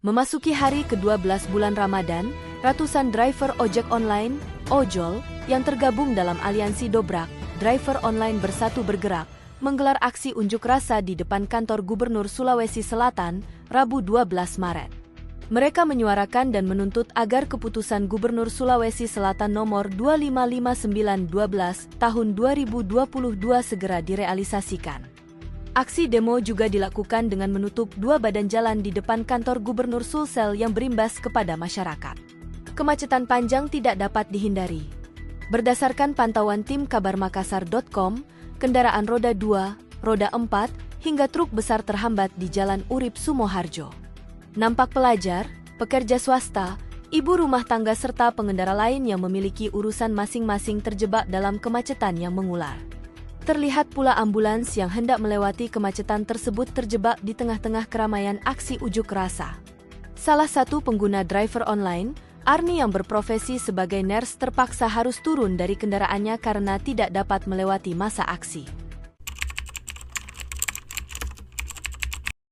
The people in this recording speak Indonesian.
Memasuki hari ke-12 bulan Ramadan, ratusan driver ojek online, ojol, yang tergabung dalam aliansi Dobrak, Driver Online Bersatu Bergerak, menggelar aksi unjuk rasa di depan kantor Gubernur Sulawesi Selatan, Rabu 12 Maret. Mereka menyuarakan dan menuntut agar keputusan Gubernur Sulawesi Selatan nomor 2559/12 tahun 2022 segera direalisasikan. Aksi demo juga dilakukan dengan menutup 2 badan jalan di depan kantor Gubernur Sulsel yang berimbas kepada masyarakat. Kemacetan panjang tidak dapat dihindari. Berdasarkan pantauan tim kabarmakassar.com, kendaraan roda 2, roda 4, hingga truk besar terhambat di Jalan Urip Sumoharjo. Nampak pelajar, pekerja swasta, ibu rumah tangga serta pengendara lain yang memiliki urusan masing-masing terjebak dalam kemacetan yang mengular. Terlihat pula ambulans yang hendak melewati kemacetan tersebut terjebak di tengah-tengah keramaian aksi ujuk rasa. Salah satu pengguna driver online, Arni yang berprofesi sebagai nurse terpaksa harus turun dari kendaraannya karena tidak dapat melewati masa aksi.